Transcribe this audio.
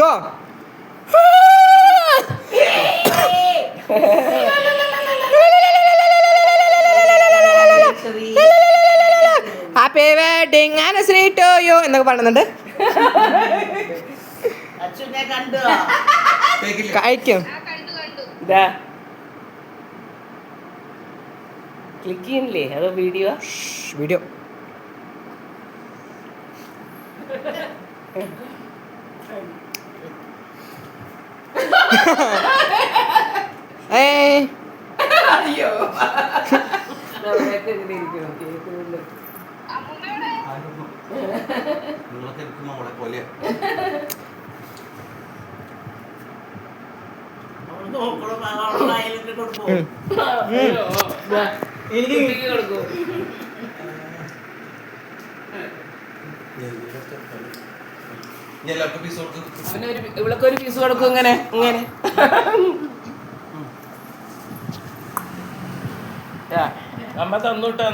Go. Happy wedding anniversary to you എന്നൊക്കെ പറയുന്നുണ്ട്. കഴിക്കും. ക്ലിക്ക് ചെയ്യുന്നില്ലേ അതോ വീഡിയോ? വീഡിയോ. അയ്യോ ഇവളൊക്കെ ഒരു പീസ് കൊടുക്കും. ഇങ്ങനെ ഇങ്ങനെ അമ്മ തന്നുട്ടാ.